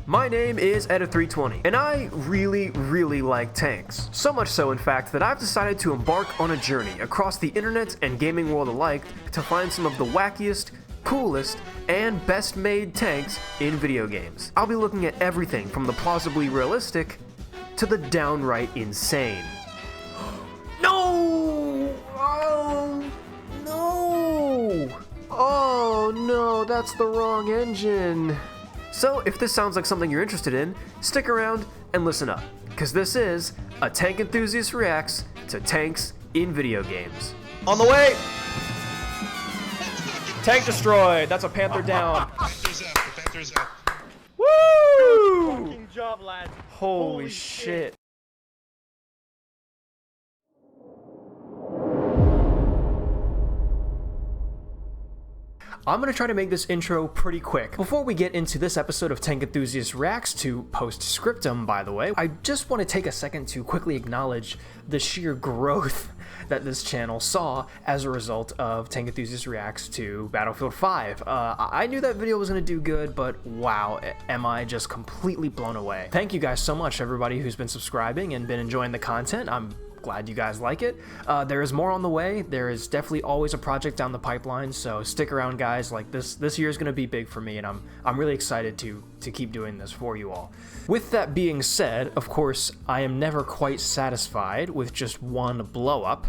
My name is Edda320, and I really like tanks. So much so, in fact, that I've decided to embark on a journey across the internet and gaming world alike to find some of the wackiest, coolest, and best made tanks in video games. I'll be looking at everything from the plausibly realistic to the downright insane. No! Oh, no! Oh no, that's the wrong engine. So if this sounds like something you're interested in, stick around and listen up, because this is a Tank Enthusiast Reacts to tanks in video games. On the way! Tank destroyed! That's a Panther down. Panther's up, the Panther's up. Woo! Good fucking job, lad. Holy shit. I'm going to try to make this intro pretty quick. Before we get into this episode of Tank Enthusiast Reacts to Scriptum, by the way, I just want to take a second to quickly acknowledge the sheer growth that this channel saw as a result of Tank Enthusiast Reacts to Battlefield 5. I knew that video was going to do good, but wow, am I just completely blown away. Thank you guys so much, everybody who's been subscribing and been enjoying the content. I'm glad you guys like it. There is more on the way. There is definitely always a project down the pipeline, so stick around, guys. Like this year is going to be big for me, and I'm really excited to keep doing this for you all. With that being said, of course, I am never quite satisfied with just one blow up.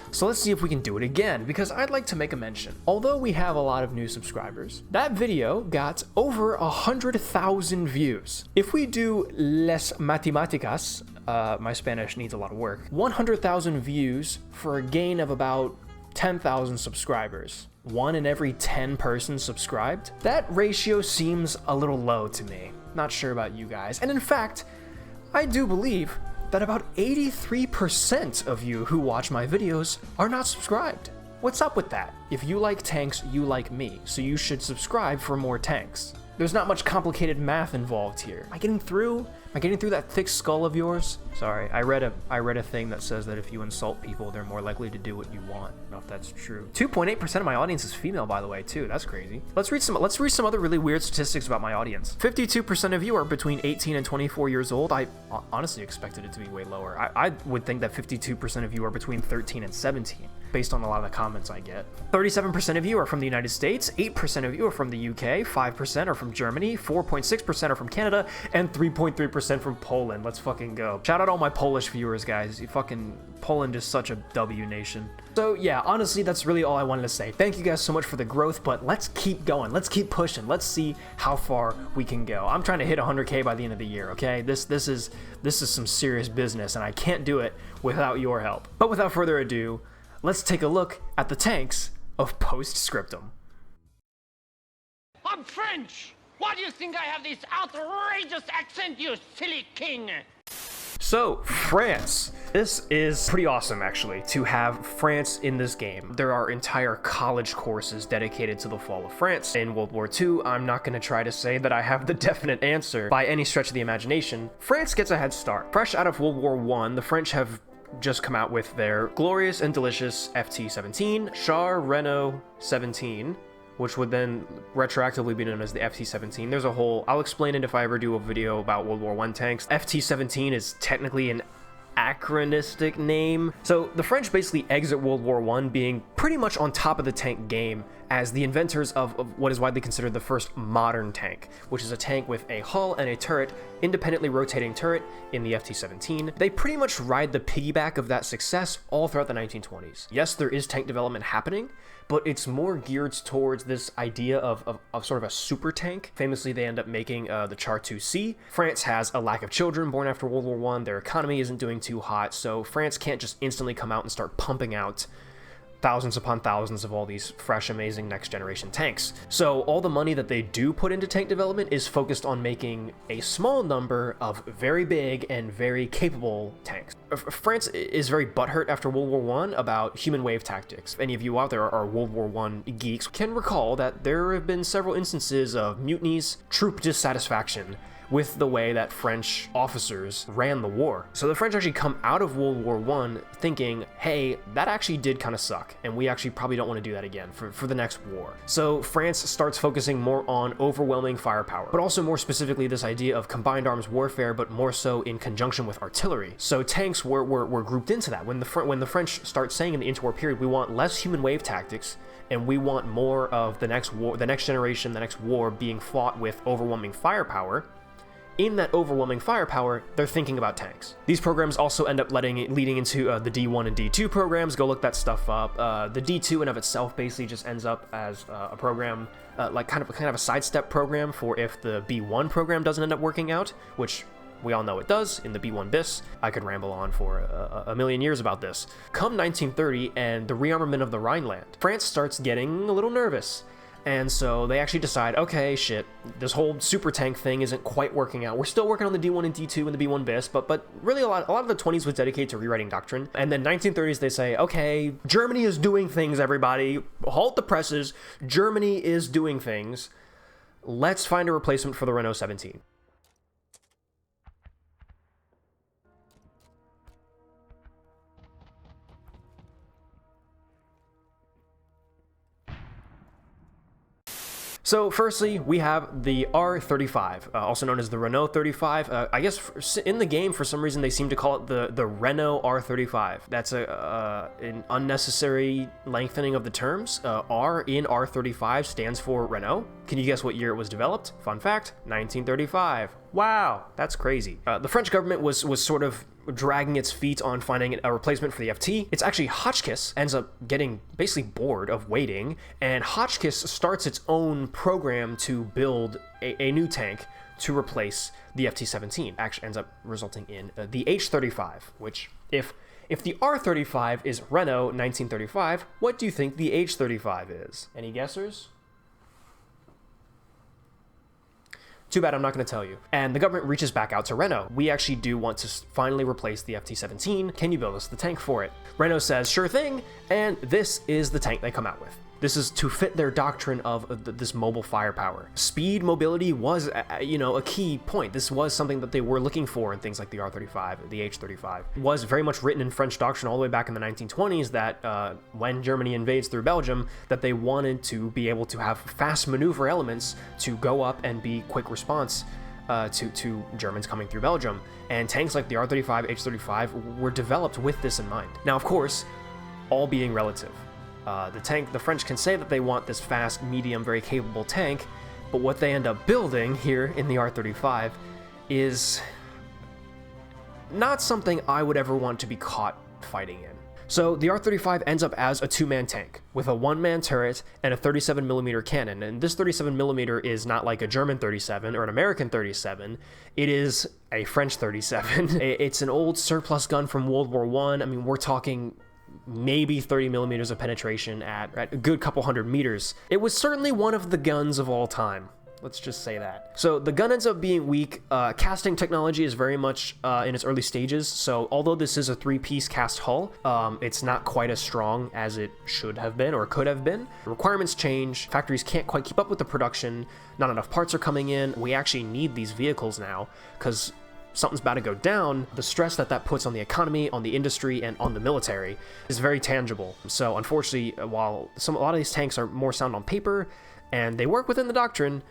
So let's see if we can do it again, because I'd like to make a mention. Although we have a lot of new subscribers, that video got over 100,000 views. If we do les matemáticas, my Spanish needs a lot of work, 100,000 views for a gain of about 10,000 subscribers. 1 in every 10 persons subscribed? That ratio seems a little low to me. Not sure about you guys. And in fact, I do believe that about 83% of you who watch my videos are not subscribed. What's up with that? If you like tanks, you like me, so you should subscribe for more tanks. There's not much complicated math involved here. Am I getting through? Am I getting through that thick skull of yours? Sorry, I read a thing that says that if you insult people, they're more likely to do what you want. I don't know if that's true. 2.8% of my audience is female, by the way, too. That's crazy. Let's read some other really weird statistics about my audience. 52% of you are between 18 and 24 years old. I honestly expected it to be way lower. I would think that 52% of you are between 13 and 17. Based on a lot of the comments I get. 37% of you are from the United States, 8% of you are from the UK, 5% are from Germany, 4.6% are from Canada, and 3.3% from Poland. Let's fucking go. Shout out all my Polish viewers, guys. Poland is such a W nation. So yeah, honestly, that's really all I wanted to say. Thank you guys so much for the growth, but let's keep going. Let's keep pushing. Let's see how far we can go. I'm trying to hit 100K by the end of the year, okay? This is some serious business, and I can't do it without your help. But without further ado, let's take a look at the tanks of Scriptum. I'm French! Why do you think I have this outrageous accent, you silly king? So, France. This is pretty awesome, actually, to have France in this game. There are entire college courses dedicated to the fall of France. In World War II, I'm not going to try to say that I have the definite answer by any stretch of the imagination. France gets a head start. Fresh out of World War I, the French have just come out with their glorious and delicious FT-17, Char Renault 17, which would then retroactively be known as the FT-17. There's a whole, I'll explain it if I ever do a video about World War I tanks. FT-17 is technically an anachronistic name. So the French basically exit World War I being pretty much on top of the tank game as the inventors of what is widely considered the first modern tank, which is a tank with a hull and a turret, independently rotating turret in the FT-17. They pretty much ride the piggyback of that success all throughout the 1920s. Yes, there is tank development happening, but it's more geared towards this idea of sort of a super tank. Famously, they end up making the Char II-C. France has a lack of children born after World War I. Their economy isn't doing too hot, so France can't just instantly come out and start pumping out thousands upon thousands of all these fresh, amazing next-generation tanks. So all the money that they do put into tank development is focused on making a small number of very big and very capable tanks. France is very butthurt after World War I about human wave tactics. If any of you out there are World War I geeks can recall that there have been several instances of mutinies, troop dissatisfaction, with the way that French officers ran the war. So the French actually come out of World War I thinking, hey, that actually did kind of suck, and we actually probably don't want to do that again for the next war. So France starts focusing more on overwhelming firepower, but also more specifically this idea of combined arms warfare, but more so in conjunction with artillery. So tanks were grouped into that. When the French start saying in the interwar period, we want less human wave tactics, and we want more of the next war, the next generation, the next war being fought with overwhelming firepower. In that overwhelming firepower, they're thinking about tanks. These programs also end up leading into the D1 and D2 programs. Go look that stuff up. The D2 in of itself basically just ends up as a program, like kind of a sidestep program for if the B1 program doesn't end up working out, which we all know it does in the B1 bis. I could ramble on for a million years about this. Come 1930 and the rearmament of the Rhineland, France starts getting a little nervous. And so they actually decide, okay, shit, this whole super tank thing isn't quite working out. We're still working on the D1 and D2 and the B1 bis, but really a lot of the 20s was dedicated to rewriting doctrine. And then 1930s, they say, okay, Germany is doing things, everybody. Halt the presses. Germany is doing things. Let's find a replacement for the Renault 17. So firstly, we have the R35, also known as the Renault 35. I guess in the game, for some reason, they seem to call it the Renault R35. That's an unnecessary lengthening of the terms. R in R35 stands for Renault. Can you guess what year it was developed? Fun fact, 1935. Wow, that's crazy. The French government was sort of dragging its feet on finding a replacement for the FT. It's actually Hotchkiss ends up getting basically bored of waiting, and Hotchkiss starts its own program to build a new tank to replace the FT-17. Actually ends up resulting in the H-35, which if the R-35 is Renault 1935, what do you think the H-35 is? Any guessers? Too bad I'm not going to tell you. And the government reaches back out to Renault. We actually do want to finally replace the FT-17. Can you build us the tank for it? Renault says, sure thing, and this is the tank they come out with. This is to fit their doctrine of this mobile firepower. Speed, mobility was, a key point. This was something that they were looking for in things like the R-35, the H-35. It was very much written in French doctrine all the way back in the 1920s that when Germany invades through Belgium, that they wanted to be able to have fast maneuver elements to go up and be quick response to Germans coming through Belgium. And tanks like the R-35, H-35 were developed with this in mind. Now, of course, all being relative. The French can say that they want this fast, medium, very capable tank, but what they end up building here in the R-35 is not something I would ever want to be caught fighting in. So the R-35 ends up as a two-man tank with a one-man turret and a 37mm cannon. And this 37mm is not like a German 37 or an American 37. It is a French 37. It's an old surplus gun from World War I. I mean, we're talking maybe 30mm of penetration at a good couple hundred meters. It was certainly one of the guns of all time. Let's just say that. So the gun ends up being weak. Casting technology is very much in its early stages. So although this is a three-piece cast hull, it's not quite as strong as it should have been or could have been. Requirements change. Factories can't quite keep up with the production. Not enough parts are coming in. We actually need these vehicles now because something's about to go down. The stress that puts on the economy, on the industry, and on the military is very tangible. So unfortunately, while a lot of these tanks are more sound on paper and they work within the doctrine,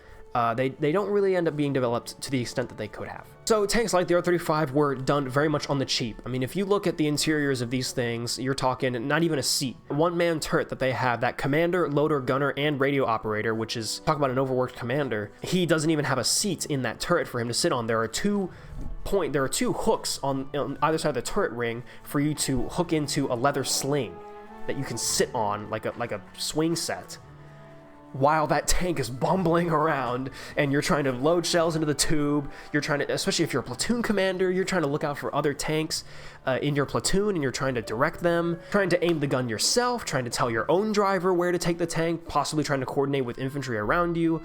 they don't really end up being developed to the extent that they could have. So tanks like the R-35 were done very much on the cheap. I mean, if you look at the interiors of these things, you're talking not even a seat. One-man turret that they have, that commander, loader, gunner, and radio operator, which is, talk about an overworked commander, he doesn't even have a seat in that turret for him to sit on. There are two hooks on either side of the turret ring for you to hook into a leather sling that you can sit on like a swing set, while that tank is bumbling around and you're trying to load shells into the tube. You're trying to, especially if you're a platoon commander, you're trying to look out for other tanks in your platoon and you're trying to direct them, trying to aim the gun yourself, trying to tell your own driver where to take the tank, possibly trying to coordinate with infantry around you.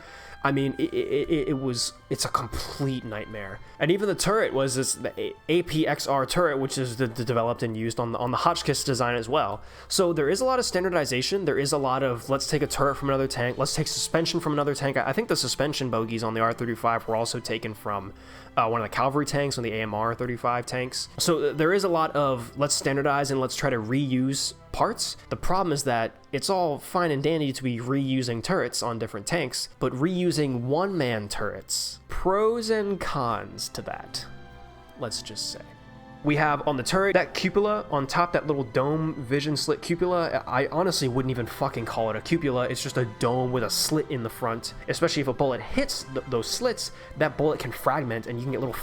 I mean, it's a complete nightmare. And even the turret was the APXR turret, which is developed and used on the Hotchkiss design as well. So there is a lot of standardization. There is a lot of, let's take a turret from another tank, let's take suspension from another tank. I think the suspension bogies on the R-35 were also taken from one of the cavalry tanks on the AMR 35 tanks. So there is a lot of, let's standardize and let's try to reuse parts. The problem is that it's all fine and dandy to be reusing turrets on different tanks, but reusing one-man turrets, pros and cons to that, let's just say. We have on the turret, that cupola on top, that little dome vision slit cupola. I honestly wouldn't even fucking call it a cupola. It's just a dome with a slit in the front. Especially if a bullet hits those slits, that bullet can fragment and you can get little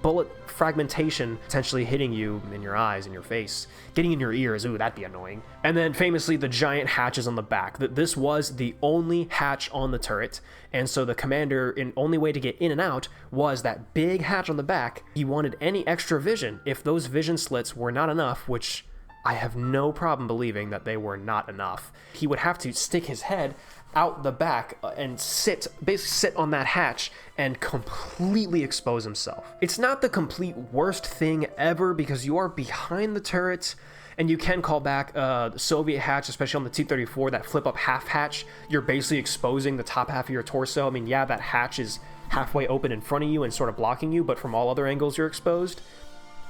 bullet fragmentation potentially hitting you in your eyes, in your face, getting in your ears. Ooh, that'd be annoying. And then famously, the giant hatches on the back. This was the only hatch on the turret, and so the commander, only way to get in and out was that big hatch on the back. He wanted any extra vision. If those vision slits were not enough, which I have no problem believing that they were not enough, he would have to stick his head out the back and basically sit on that hatch and completely expose himself. It's not the complete worst thing ever because you are behind the turret and you can call back the Soviet hatch, especially on the T-34, that flip up half hatch. You're basically exposing the top half of your torso. I mean, yeah, that hatch is halfway open in front of you and sort of blocking you, but from all other angles you're exposed.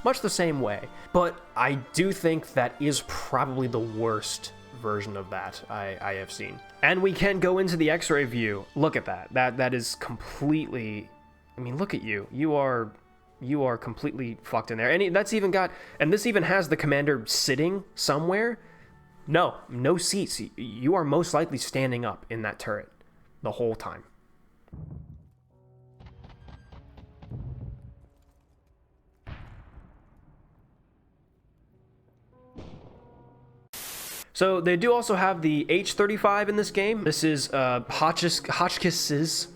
Much the same way. But I do think that is probably the worst version of that I have seen. And we can go into the X-ray view. Look at that. That is completely, I mean, look at you. You are completely fucked in there. And this even has the commander sitting somewhere. No seats. You are most likely standing up in that turret the whole time. So they do also have the H-35 in this game. This is Hotchkiss's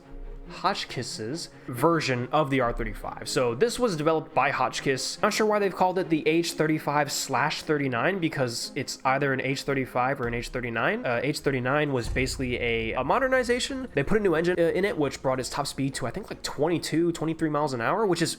version of the R-35. So this was developed by Hotchkiss. Not sure why they've called it the H-35/39 because it's either an H-35 or an H-39. H-39 was basically a modernization. They put a new engine in it, which brought its top speed to I think like 22, 23 miles an hour, which is,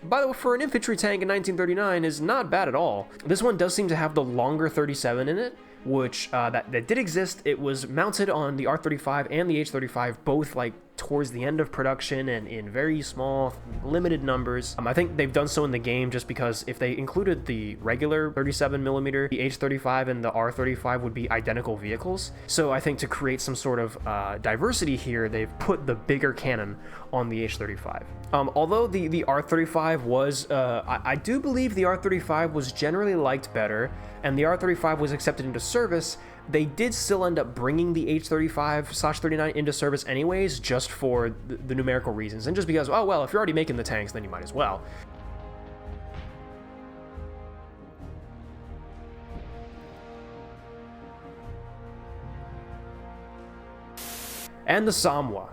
by the way, for an infantry tank in 1939 is not bad at all. This one does seem to have the longer 37 in it, which that did exist. It was mounted on the R-35 and the H-35, both like towards the end of production and in very small, limited numbers. I think they've done so in the game just because if they included the regular 37mm, the H-35 and the R-35 would be identical vehicles. So I think to create some sort of diversity here, they've put the bigger cannon on the H-35. Although the R-35 was, I do believe the R-35 was generally liked better, and the R-35 was accepted into service, they did still end up bringing the H-35/39 into service anyways, just for the numerical reasons, and just because, oh well, if you're already making the tanks, then you might as well. And the Samua,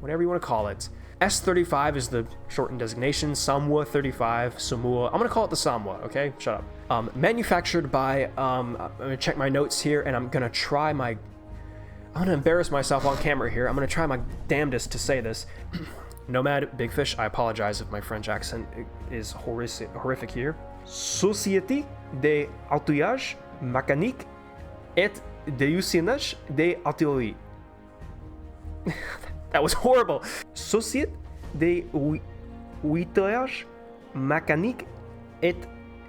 whatever you want to call it. S-35 is the shortened designation, Samua 35, Samua. I'm gonna call it the Samua, okay? Shut up. Manufactured by, I'm gonna check my notes here, and I'm gonna embarrass myself on camera here. I'm gonna try my damnedest to say this. Nomad Big Fish, I apologize if my French accent is horrific here. Société des Outillage Mécanique et d'Usinage des Artillerie. That was horrible. Société des Outillage Mécanique et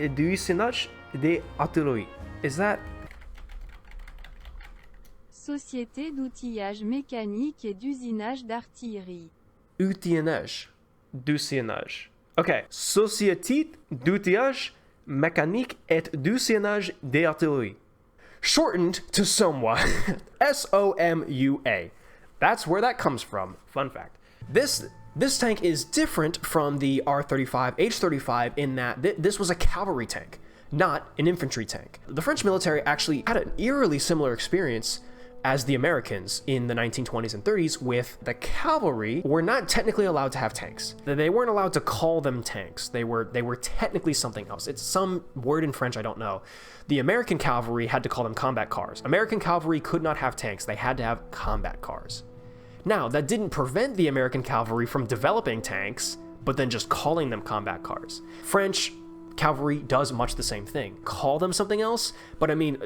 d'Usinage des Artillerie. Is that? Société d'outillage mécanique et d'usinage d'artillerie. Outillage, d'usinage. Okay. Société d'outillage mécanique et d'usinage des artilleries. Shortened to SOMUA. SOMUA. That's where that comes from. Fun fact. This tank is different from the R-35, H-35 in that this was a cavalry tank, not an infantry tank. The French military actually had an eerily similar experience as the Americans in the 1920s and 30s, with the cavalry were not technically allowed to have tanks. They weren't allowed to call them tanks. They were technically something else. It's some word in French I don't know. The American cavalry had to call them combat cars. American cavalry could not have tanks. They had to have combat cars. Now, that didn't prevent the American cavalry from developing tanks, but then just calling them combat cars. French cavalry does much the same thing. Call them something else, but I mean,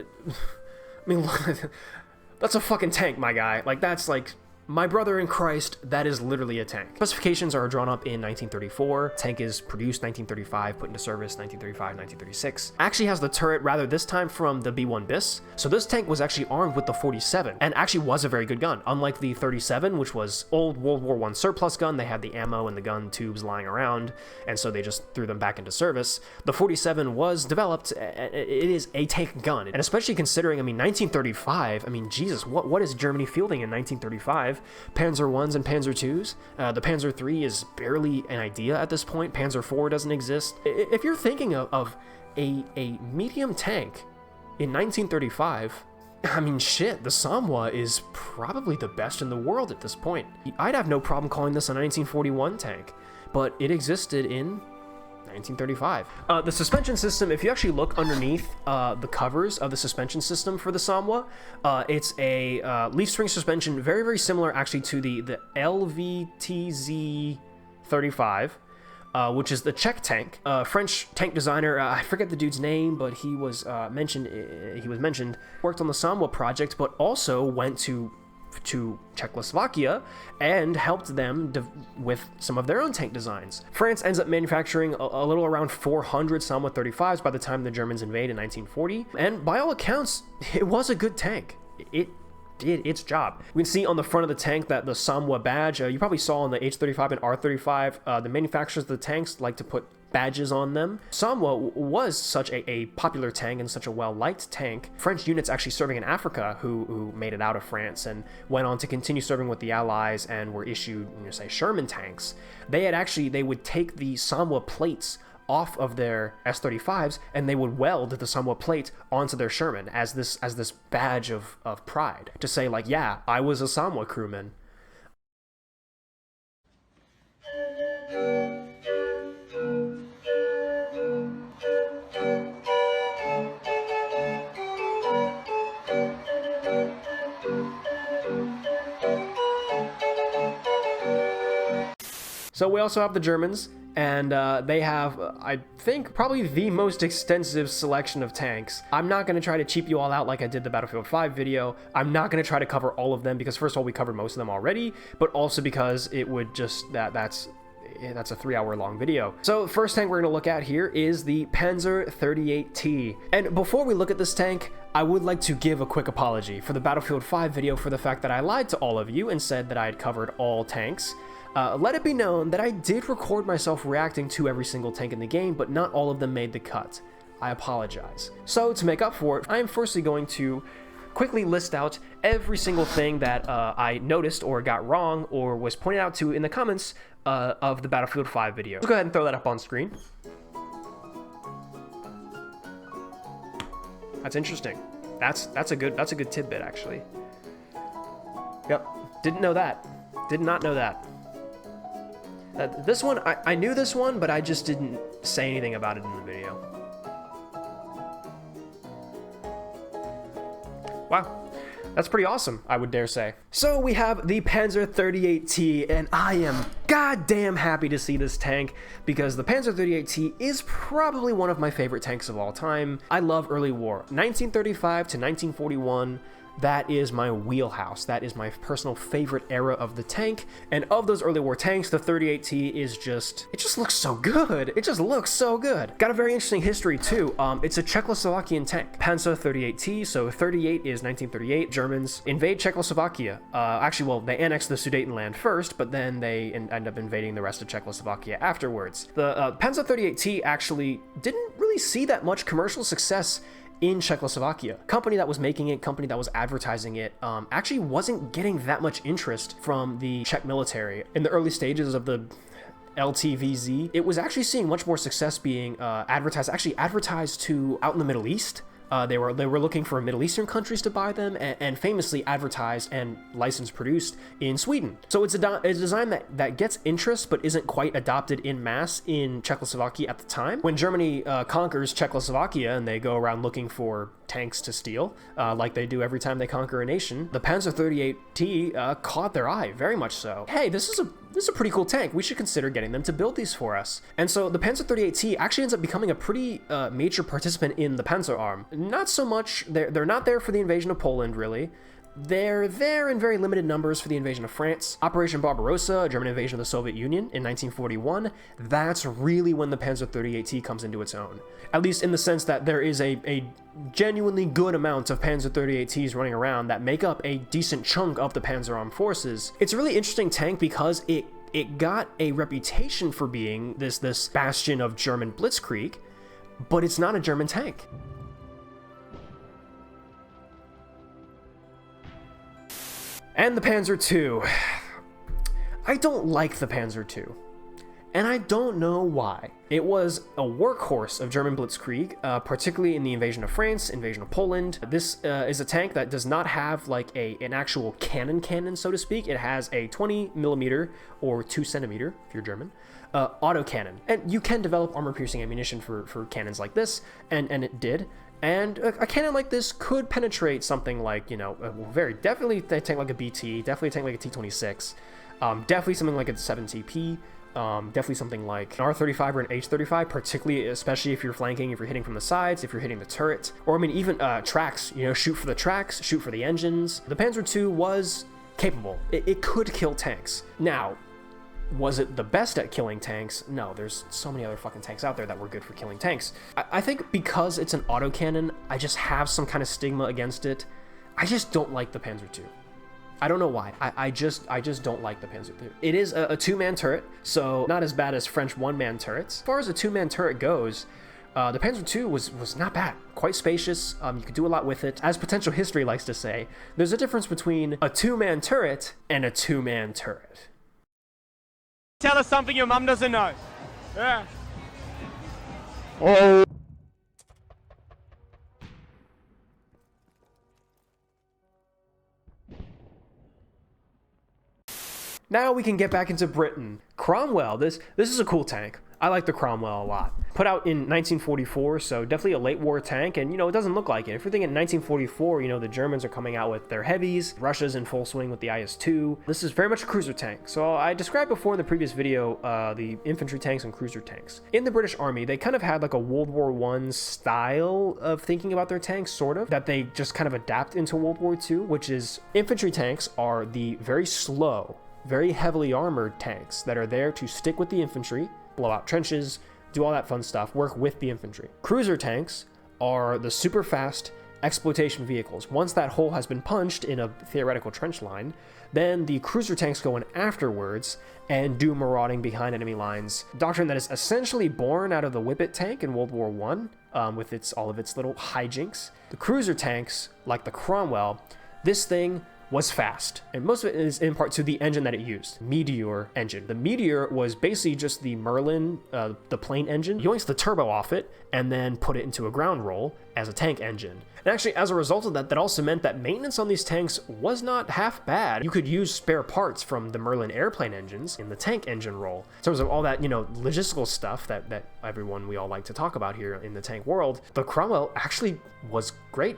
that's a fucking tank, my guy. Like, that's like, my brother in Christ, that is literally a tank. Specifications are drawn up in 1934. Tank is produced 1935, put into service 1935, 1936. Actually has the turret, rather this time from the B-1 bis. So this tank was actually armed with the 47, and actually was a very good gun. Unlike the 37, which was old World War I surplus gun, they had the ammo and the gun tubes lying around, and so they just threw them back into service. The 47 was developed, it is a tank gun, and especially considering, I mean, 1935, I mean, Jesus, what is Germany fielding in 1935? Panzer Is and Panzer IIs. The Panzer III is barely an idea at this point. Panzer IV doesn't exist. If you're thinking of a medium tank in 1935, I mean, shit, the Samwa is probably the best in the world at this point. I'd have no problem calling this a 1941 tank, but it existed in 1935. The suspension system, if you actually look underneath the covers of the suspension system for the Samwa, it's a leaf spring suspension, very, very similar actually to the LVTZ 35, which is the Czech tank. French tank designer, I forget the dude's name, but he was mentioned, worked on the Samwa project, but also went to Czechoslovakia and helped them with some of their own tank designs. France ends up manufacturing a little around 400 Samwa 35s by the time the Germans invade in 1940, and by all accounts, it was a good tank. It did its job. We can see on the front of the tank that the Samwa badge, you probably saw on the H-35 and R-35, the manufacturers of the tanks like to put badges on them. Samwa was such a popular tank and such a well-liked tank. French units actually serving in Africa who made it out of France and went on to continue serving with the Allies and were issued, say, Sherman tanks. They would take the Samwa plates off of their S-35s and they would weld the Samwa plate onto their Sherman as this badge of pride to say, like, yeah, I was a Samwa crewman. So we also have the Germans, and they have, I think, probably the most extensive selection of tanks. I'm not going to try to cheap you all out like I did the Battlefield 5 video. I'm not going to try to cover all of them because, first of all, we covered most of them already, but also because it would just, that's a 3-hour long video. So the first tank we're going to look at here is the Panzer 38T. And before we look at this tank, I would like to give a quick apology for the Battlefield 5 video for the fact that I lied to all of you and said that I had covered all tanks. Let it be known that I did record myself reacting to every single tank in the game, but not all of them made the cut. I apologize. So to make up for it, I am firstly going to quickly list out every single thing that I noticed or got wrong or was pointed out to in the comments of the Battlefield 5 video. Let's go ahead and throw that up on screen. That's interesting. That's a good tidbit, actually. Yep, didn't know that. Did not know that. This one, I knew this one, but I just didn't say anything about it in the video. Wow, that's pretty awesome, I would dare say. So we have the Panzer 38T, and I am goddamn happy to see this tank because the Panzer 38T is probably one of my favorite tanks of all time. I love early war. 1935 to 1941. That is my wheelhouse. That is my personal favorite era of the tank. And of those early war tanks, the 38T is just, it just looks so good. It just looks so good. Got a very interesting history too. It's a Czechoslovakian tank. Panzer 38T, so 38 is 1938. Germans invade Czechoslovakia. Actually, well, they annexed the Sudetenland first, but then they end up invading the rest of Czechoslovakia afterwards. The Panzer 38T actually didn't really see that much commercial success in Czechoslovakia. Company that was making it, company that was advertising it, actually wasn't getting that much interest from the Czech military. In the early stages of the LTVZ, it was actually seeing much more success being advertised to out in the Middle East. They were looking for Middle Eastern countries to buy them, and famously advertised and licensed produced in Sweden. So it's a design that gets interest but isn't quite adopted in mass in Czechoslovakia at the time. When Germany conquers Czechoslovakia and they go around looking for tanks to steal, like they do every time they conquer a nation, the Panzer 38T caught their eye, very much so. Hey, this is a pretty cool tank. We should consider getting them to build these for us. And so the Panzer 38T actually ends up becoming a pretty major participant in the Panzer Arm. Not so much, they're not there for the invasion of Poland, really. They're there in very limited numbers for the invasion of France. Operation Barbarossa, a German invasion of the Soviet Union in 1941, that's really when the Panzer 38T comes into its own. At least in the sense that there is a genuinely good amount of Panzer 38Ts running around that make up a decent chunk of the Panzer Armed Forces. It's a really interesting tank because it got a reputation for being this bastion of German blitzkrieg, but it's not a German tank. And the Panzer II. I don't like the Panzer II, and I don't know why. It was a workhorse of German blitzkrieg, particularly in the invasion of France, invasion of Poland. This is a tank that does not have like an actual cannon, so to speak. It has a 20 millimeter or 2 centimeter, if you're German, autocannon. And you can develop armor-piercing ammunition for cannons like this, and it did. And a cannon like this could penetrate something like, you know, very definitely a tank like a BT, definitely a tank like a T-26, definitely something like a 7TP, definitely something like an R-35 or an H-35, particularly, especially if you're flanking, if you're hitting from the sides, if you're hitting the turret, or I mean even tracks, you know, shoot for the tracks, shoot for the engines. The Panzer II was capable. It could kill tanks. Now, was it the best at killing tanks? No, there's so many other fucking tanks out there that were good for killing tanks. I think because it's an autocannon, I just have some kind of stigma against it. I just don't like the Panzer II. I don't know why. I just don't like the Panzer II. It is a two-man turret, so not as bad as French one-man turrets. As far as a two-man turret goes, the Panzer II was not bad. Quite spacious, you could do a lot with it. As Potential History likes to say, there's a difference between a two-man turret and a two-man turret. Tell us something your mum doesn't know. Yeah. Oh. Now we can get back into Britain. Cromwell, this is a cool tank. I like the Cromwell a lot. Put out in 1944, so definitely a late war tank, and you know, it doesn't look like it. If you're thinking 1944, you know, the Germans are coming out with their heavies, Russia's in full swing with the IS-2. This is very much a cruiser tank. So I described before in the previous video, the infantry tanks and cruiser tanks. In the British Army, they kind of had like a World War I style of thinking about their tanks, sort of, that they just kind of adapt into World War II, which is infantry tanks are the very slow, very heavily armored tanks that are there to stick with the infantry, blow out trenches, do all that fun stuff, work with the infantry. Cruiser tanks are the super fast exploitation vehicles. Once that hole has been punched in a theoretical trench line, then the cruiser tanks go in afterwards and do marauding behind enemy lines. Doctrine that is essentially born out of the Whippet tank in World War I, with all of its little hijinks. The cruiser tanks, like the Cromwell, this thing was fast, and most of it is in part to the engine that it used, Meteor engine. The Meteor was basically just the Merlin, the plane engine. Yoinks the turbo off it and then put it into a ground roll as a tank engine. And actually, as a result of that, that also meant that maintenance on these tanks was not half bad. You could use spare parts from the Merlin airplane engines in the tank engine roll. In terms of all that, you know, logistical stuff that we all like to talk about here in the tank world, the Cromwell actually was great.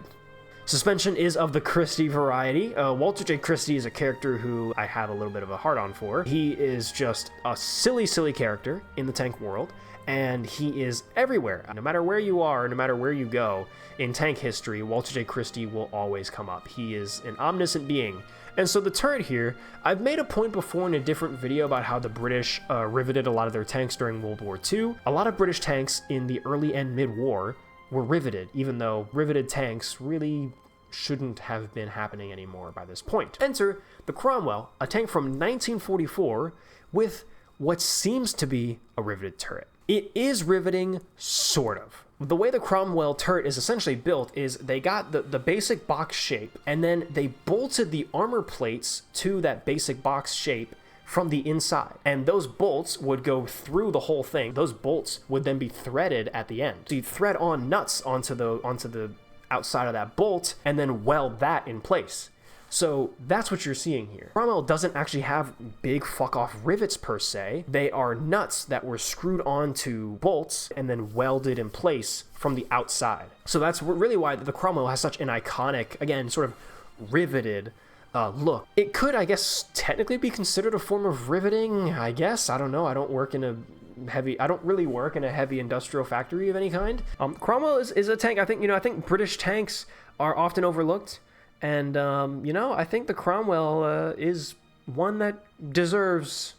Suspension is of the Christie variety. Walter J. Christie is a character who I have a little bit of a hard-on for. He is just a silly, silly character in the tank world, and he is everywhere. No matter where you are, no matter where you go, in tank history, Walter J. Christie will always come up. He is an omniscient being. And so the turret here, I've made a point before in a different video about how the British riveted a lot of their tanks during World War II. A lot of British tanks in the early and mid-war were riveted, even though riveted tanks really shouldn't have been happening anymore by this point. Enter the Cromwell, a tank from 1944 with what seems to be a riveted turret. It is riveting, sort of. The way the Cromwell turret is essentially built is they got the basic box shape, and then they bolted the armor plates to that basic box shape from the inside, and those bolts would go through the whole thing. Those bolts would then be threaded at the end. So you thread on nuts onto the outside of that bolt and then weld that in place. So that's what you're seeing here. Cromwell doesn't actually have big fuck off rivets per se. They are nuts that were screwed onto bolts and then welded in place from the outside. So that's really why the Cromwell has such an iconic, again, sort of riveted look. It could, I guess, technically be considered a form of riveting, I guess. I don't know. I don't really work in a heavy industrial factory of any kind. Cromwell is a tank. I think British tanks are often overlooked. And, I think the Cromwell is one that deserves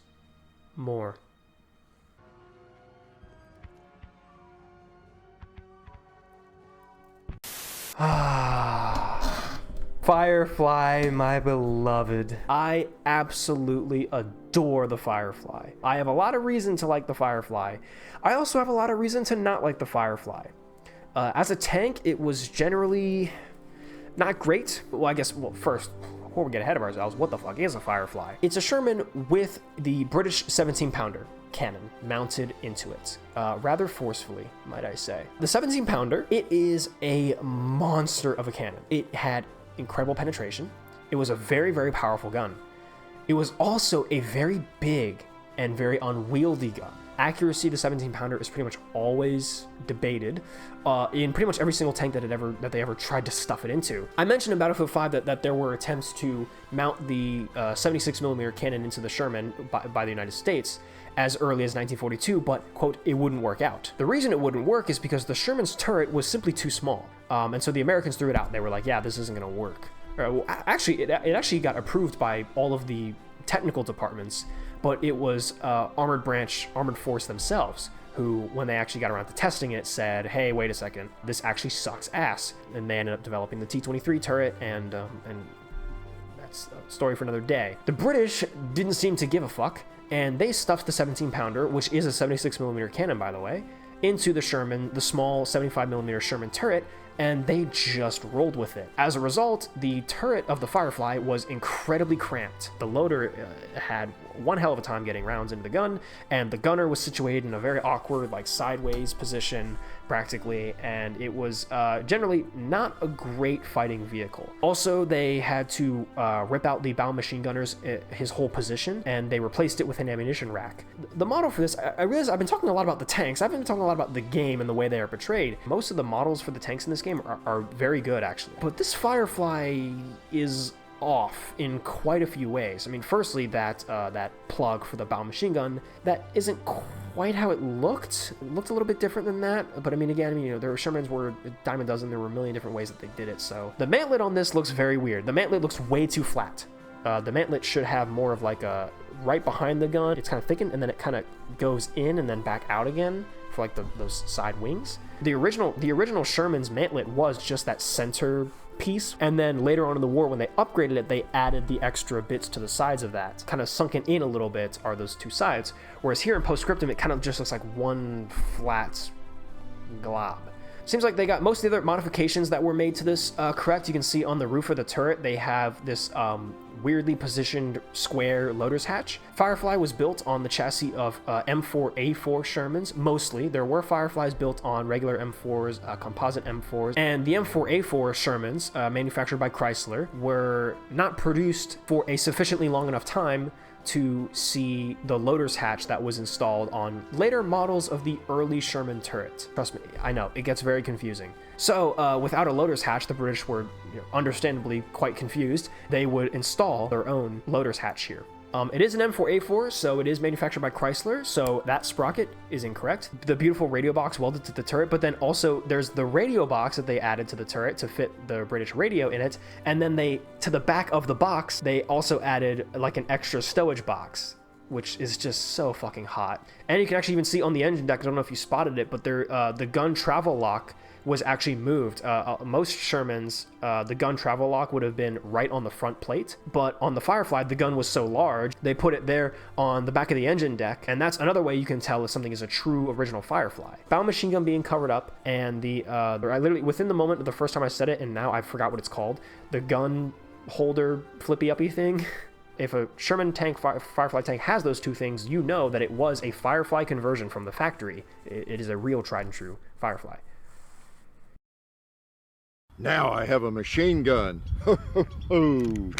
more. Firefly, my beloved. I absolutely adore the Firefly. I have a lot of reason to like the Firefly. I also have a lot of reason to not like the Firefly. As a tank, it was generally not great. Well, first, before we get ahead of ourselves, what the fuck is a Firefly? It's a Sherman with the British 17-pounder cannon mounted into it, rather forcefully, might I say. The 17-pounder, it is a monster of a cannon. It had incredible penetration. It was a very, very powerful gun. It was also a very big and very unwieldy gun. Accuracy to 17-pounder is pretty much always debated in pretty much every single tank that they ever tried to stuff it into. I mentioned in Battlefield 5 that there were attempts to mount the 76mm cannon into the Sherman by the United States as early as 1942, but, quote, it wouldn't work out. The reason it wouldn't work is because the Sherman's turret was simply too small, and so the Americans threw it out. They were like, yeah, this isn't going to work. It actually got approved by all of the technical departments, but it was Armored Force themselves who, when they actually got around to testing it, said, hey, wait a second, this actually sucks ass. And they ended up developing the T-23 turret, and that's a story for another day. The British didn't seem to give a fuck, and they stuffed the 17-pounder, which is a 76mm cannon, by the way, into the Sherman, the small 75mm Sherman turret, and they just rolled with it. As a result, the turret of the Firefly was incredibly cramped. The loader had one hell of a time getting rounds into the gun, and the gunner was situated in a very awkward, like, sideways position, practically, and it was generally not a great fighting vehicle. Also, they had to rip out the bow machine gunner's his whole position, and they replaced it with an ammunition rack. The model for this, I realize I've been talking a lot about the tanks. I've been talking a lot about the game and the way they are portrayed. Most of the models for the tanks in this game are very good, actually. But this Firefly is off in quite a few ways. I mean, firstly, that plug for the bow machine gun, that isn't quite how it looked. It looked a little bit different than that, but I mean, again, there were Shermans were a dime a dozen. There were a million different ways that they did it. So the mantlet on this looks very weird. The mantlet looks way too flat. The mantlet should have more of like a right behind the gun. It's kind of thickened, and then it kind of goes in and then back out again for like those side wings. The original Sherman's mantlet was just that center piece, and then later on in the war, when they upgraded it, they added the extra bits to the sides of that. Kind of sunken in a little bit are those two sides, whereas here in Postscriptum, it kind of just looks like one flat glob. Seems like they got most of the other modifications that were made to this correct. You can see on the roof of the turret, they have this weirdly positioned square loader's hatch. Firefly was built on the chassis of M4A4 Shermans, mostly. There were Fireflies built on regular M4s, composite M4s, and the M4A4 Shermans, manufactured by Chrysler, were not produced for a sufficiently long enough time to see the loader's hatch that was installed on later models of the early Sherman turret. Trust me, I know, it gets very confusing. So without a loader's hatch, the British were understandably quite confused. They would install their own loader's hatch here. It is an M4A4, so it is manufactured by Chrysler, so that sprocket is incorrect. The beautiful radio box welded to the turret, but then also there's the radio box that they added to the turret to fit the British radio in it, and then to the back of the box, they also added like an extra stowage box, which is just so fucking hot. And you can actually even see on the engine deck, I don't know if you spotted it, but the gun travel lock was actually moved. Most Shermans, the gun travel lock would have been right on the front plate, but on the Firefly, the gun was so large, they put it there on the back of the engine deck, and that's another way you can tell if something is a true original Firefly. Bow machine gun being covered up, and I literally, within the moment of the first time I said it, and now I forgot what it's called, the gun holder flippy-uppy thing. If a Sherman tank, Firefly tank has those two things, you know that it was a Firefly conversion from the factory. It is a real tried and true Firefly. Now I have a machine gun. Ho, ho, ho.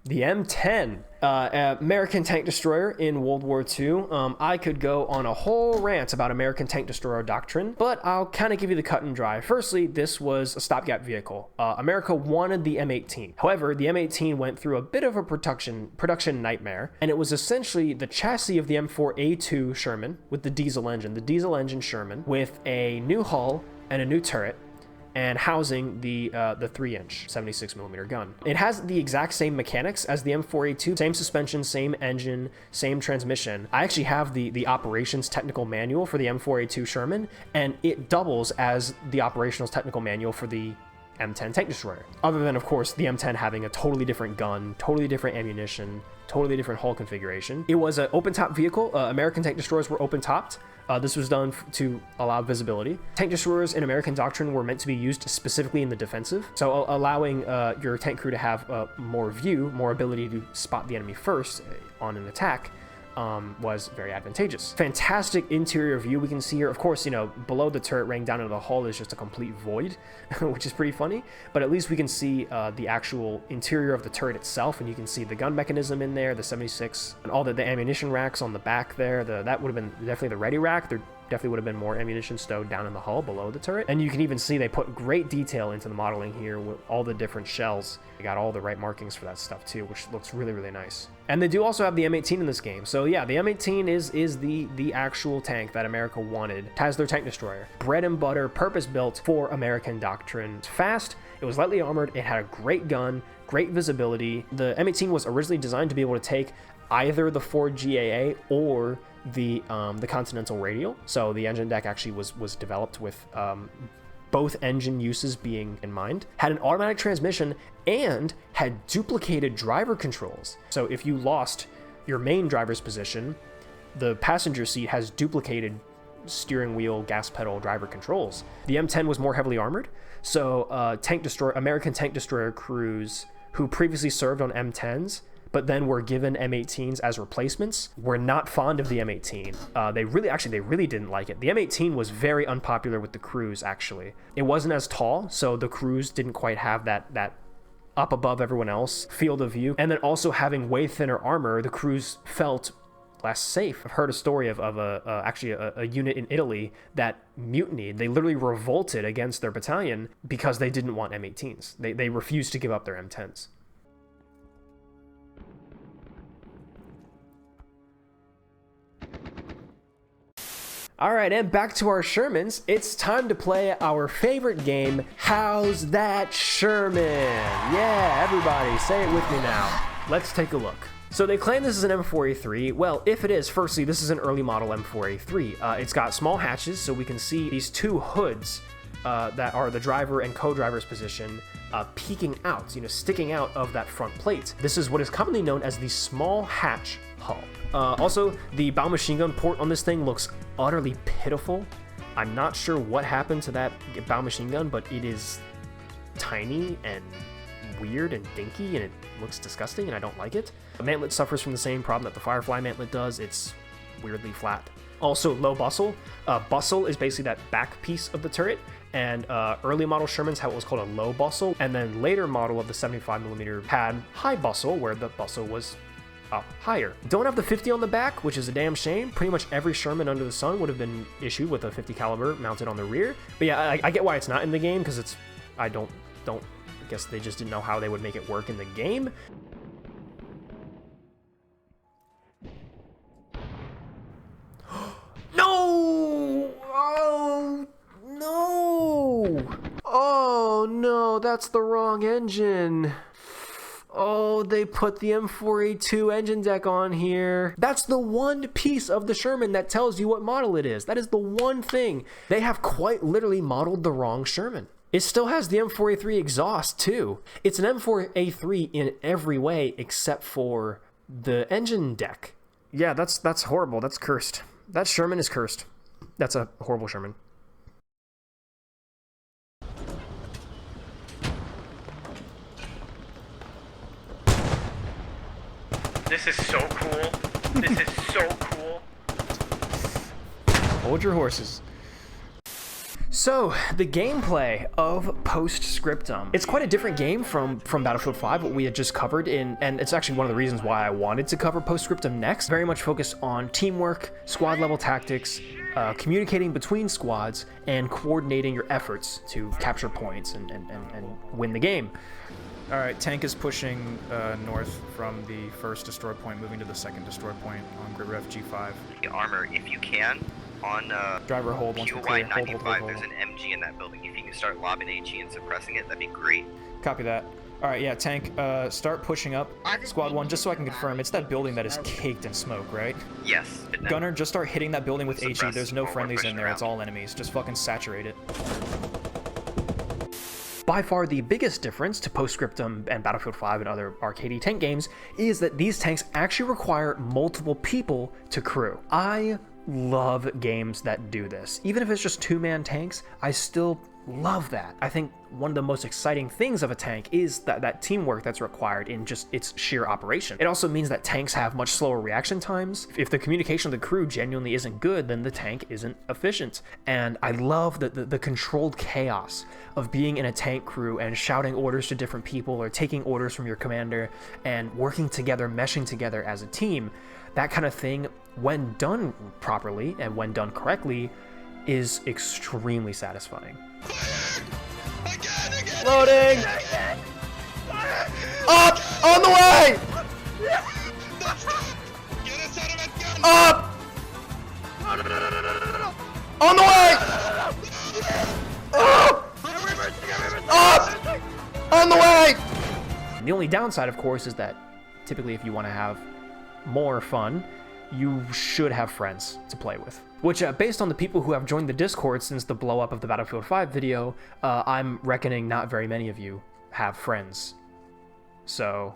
The M10, American tank destroyer in World War II. I could go on a whole rant about American tank destroyer doctrine, but I'll kind of give you the cut and dry. Firstly, this was a stopgap vehicle. America wanted the M18. However, the M18 went through a bit of a production nightmare, and it was essentially the chassis of the M4A2 Sherman with the diesel engine Sherman with a new hull and a new turret, and housing the 3-inch 76mm gun. It has the exact same mechanics as the M4A2, same suspension, same engine, same transmission. I actually have the operations technical manual for the M4A2 Sherman, and it doubles as the operational technical manual for the M10 tank destroyer. Other than, of course, the M10 having a totally different gun, totally different ammunition, totally different hull configuration. It was an open-top vehicle. American tank destroyers were open-topped. This was done to allow visibility. Tank destroyers in American doctrine were meant to be used specifically in the defensive, so allowing your tank crew to have more view, more ability to spot the enemy first on an attack, was very advantageous. Fantastic interior view we can see here. Of course, you know, below the turret rang down into the hull is just a complete void, which is pretty funny, but at least we can see the actual interior of the turret itself, and you can see the gun mechanism in there, the 76, and all the ammunition racks on the back there. That would have been definitely the ready rack. There definitely would have been more ammunition stowed down in the hull below the turret. And you can even see they put great detail into the modeling here with all the different shells. They got all the right markings for that stuff too, which looks really, really nice. And they do also have the M18 in this game. So yeah, the M18 is the actual tank that America wanted. It has their tank destroyer. Bread and butter, purpose-built for American doctrine. It's fast, it was lightly armored, it had a great gun, great visibility. The M18 was originally designed to be able to take either the Ford GAA or the Continental Radial. So the engine deck actually was developed with both engine uses being in mind. Had an automatic transmission and had duplicated driver controls. So if you lost your main driver's position, the passenger seat has duplicated steering wheel, gas pedal, driver controls. The M10 was more heavily armored, so American tank destroyer crews who previously served on M10s but then were given M18s as replacements, were not fond of the M18. They really didn't like it. The M18 was very unpopular with the crews, actually. It wasn't as tall, so the crews didn't quite have that up above everyone else field of view. And then also having way thinner armor, the crews felt less safe. I've heard a story of a unit in Italy that mutinied. They literally revolted against their battalion because they didn't want M18s. They refused to give up their M10s. All right, and back to our Shermans. It's time to play our favorite game, How's That Sherman? Yeah, everybody, say it with me now. Let's take a look. So they claim this is an M4A3. Well, if it is, firstly, this is an early model M4A3. It's got small hatches, so we can see these two hoods that are the driver and co-driver's position peeking out, sticking out of that front plate. This is what is commonly known as the small hatch hull. Also, the bow machine gun port on this thing looks utterly pitiful. I'm not sure what happened to that bow machine gun, but it is tiny and weird and dinky, and it looks disgusting, and I don't like it. The mantlet suffers from the same problem that the Firefly mantlet does. It's weirdly flat. Also, low bustle. Bustle is basically that back piece of the turret, and early model Shermans had what was called a low bustle, and then later model of the 75mm had high bustle, where the bustle was up higher. Don't have the 50 on the back, which is a damn shame. Pretty much every Sherman under the sun would have been issued with a 50 caliber mounted on the rear. But yeah, I get why it's not in the game, because I guess they just didn't know how they would make it work in the game. No! Oh, no! Oh, no, that's the wrong engine. Oh, they put the M4A2 engine deck on here. That's the one piece of the Sherman that tells you what model it is. That is the one thing. They have quite literally modeled the wrong Sherman. It still has the M4A3 exhaust too. It's an M4A3 in every way except for the engine deck. Yeah, that's horrible. That's cursed. That Sherman is cursed. That's a horrible Sherman. This is so cool. This is so cool. Hold your horses. So, the gameplay of Postscriptum. It's quite a different game from Battlefield 5, what we had just covered and it's actually one of the reasons why I wanted to cover Postscriptum next. Very much focused on teamwork, squad level tactics, communicating between squads, and coordinating your efforts to capture points and win the game. Alright, tank is pushing north from the first destroy point, moving to the second destroy point on grid ref G5. The armor, if you can, on Driver hold once we're clear. Hold. there's an MG in that building. If you can start lobbing HE and suppressing it, that'd be great. Copy that. Alright, yeah, tank, start pushing up. Squad 1, just so I can confirm, it's that building that is caked in smoke, right? Yes. Gunner, just start hitting that building with HE. Suppress There's no while we're friendlies in pushing there, around. it's all enemies. Just fucking saturate it. By far the biggest difference to Postscriptum and Battlefield 5 and other arcadey tank games is that these tanks actually require multiple people to crew. I love games that do this. Even if it's just two-man tanks, I still love that. I think one of the most exciting things of a tank is that teamwork that's required in just its sheer operation. It also means that tanks have much slower reaction times. If the communication of the crew genuinely isn't good, then the tank isn't efficient. And I love the controlled chaos of being in a tank crew and shouting orders to different people or taking orders from your commander and working together, meshing together as a team. That kind of thing, when done properly and when done correctly, is extremely satisfying. Loading! Up! On the way! Up! On the way! Up! On the way! The only downside, of course, is that typically if you want to have more fun, you should have friends to play with. Which, based on the people who have joined the Discord since the blow up of the Battlefield 5 video, I'm reckoning not very many of you have friends. So,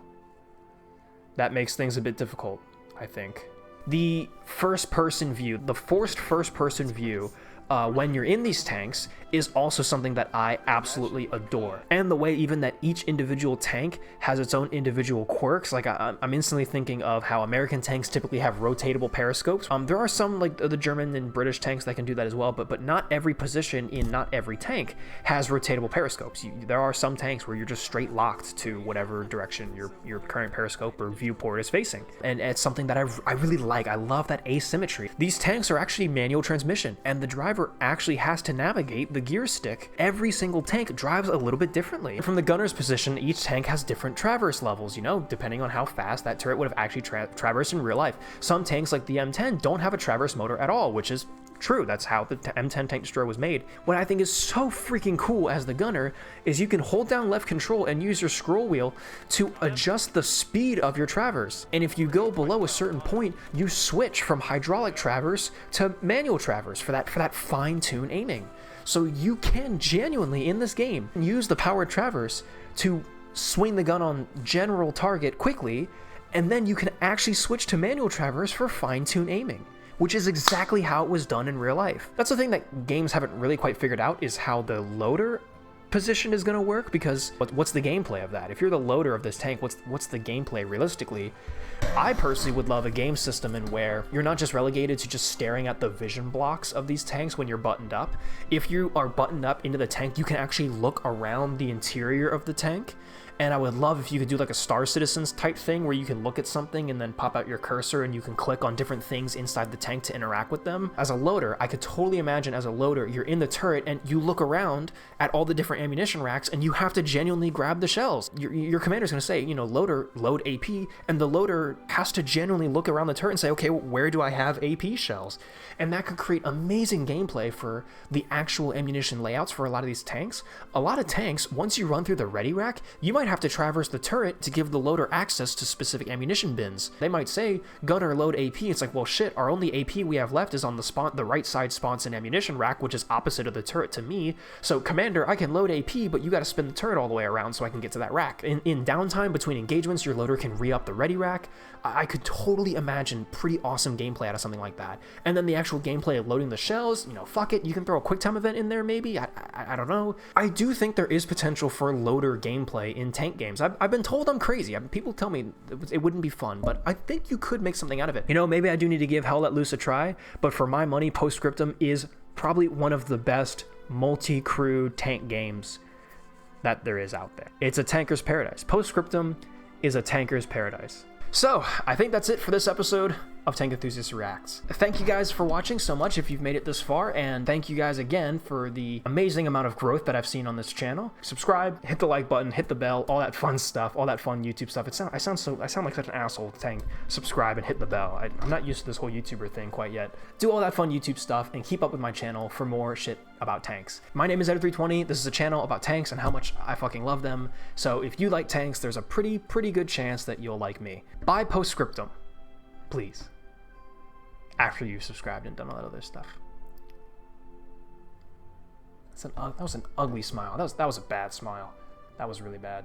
that makes things a bit difficult, I think. The first-person view, the forced first-person view, when you're in these tanks is also something that I absolutely adore. And the way even that each individual tank has its own individual quirks. Like I'm instantly thinking of how American tanks typically have rotatable periscopes. There are some like the German and British tanks that can do that as well, but not every position in not every tank has rotatable periscopes. There are some tanks where you're just straight locked to whatever direction your current periscope or viewport is facing. And it's something that I really like. I love that asymmetry. These tanks are actually manual transmission, and the driver actually has to navigate the gear stick. Every single tank drives a little bit differently. From the gunner's position, each tank has different traverse levels, you know, depending on how fast that turret would have actually traversed in real life. Some tanks like the M10 don't have a traverse motor at all, which is true. That's how the M10 tank destroyer was made. What I think is so freaking cool as the gunner is you can hold down left control and use your scroll wheel to adjust the speed of your traverse. And if you go below a certain point, you switch from hydraulic traverse to manual traverse for that fine-tuned aiming. So you can genuinely in this game use the powered traverse to swing the gun on general target quickly, and then you can actually switch to manual traverse for fine-tuned aiming, which is exactly how it was done in real life. That's the thing that games haven't really quite figured out, is how the loader position is going to work, because what's the gameplay of that? If you're the loader of this tank, what's the gameplay realistically? I personally would love a game system in where you're not just relegated to just staring at the vision blocks of these tanks when you're buttoned up. If you are buttoned up into the tank, you can actually look around the interior of the tank. And I would love if you could do like a Star Citizens type thing where you can look at something and then pop out your cursor and you can click on different things inside the tank to interact with them. As a loader, I could totally imagine as a loader, you're in the turret and you look around at all the different ammunition racks and you have to genuinely grab the shells. Your commander's gonna say, you know, loader, load AP, and the loader has to genuinely look around the turret and say, okay, well, where do I have AP shells? And that could create amazing gameplay for the actual ammunition layouts for a lot of these tanks. A lot of tanks, once you run through the ready rack, you might have to traverse the turret to give the loader access to specific ammunition bins. They might say, gunner, load AP. It's like, well, shit, our only AP we have left is on the right side sponson ammunition rack, which is opposite of the turret to me. So, commander, I can load load AP, but you gotta spin the turret all the way around so I can get to that rack. In downtime between engagements, your loader can re-up the ready rack. I could totally imagine pretty awesome gameplay out of something like that. And then the actual gameplay of loading the shells, you know, fuck it, you can throw a quick time event in there maybe, I don't know. I do think there is potential for loader gameplay in tank games. I've been told I'm crazy. People tell me it wouldn't be fun, but I think you could make something out of it. You know, maybe I do need to give Hell Let Loose a try, but for my money, Postscriptum is probably one of the best multi-crew tank games that there is out there. It's a tanker's paradise. Postscriptum is a tanker's paradise. So, I think that's it for this episode of Tank Enthusiast Reacts. Thank you guys for watching so much if you've made it this far, and thank you guys again for the amazing amount of growth that I've seen on this channel. Subscribe, hit the like button, hit the bell, all that fun stuff, all that fun YouTube stuff. I sound like such an asshole saying subscribe and hit the bell. I'm not used to this whole YouTuber thing quite yet. Do all that fun YouTube stuff and keep up with my channel for more shit about tanks. My name is Ed320. This is a channel about tanks and how much I fucking love them. So if you like tanks, there's a pretty good chance that you'll like me. Buy Postscriptum, please. After you've subscribed and done all that other stuff. That was an ugly smile. That was a bad smile. That was really bad.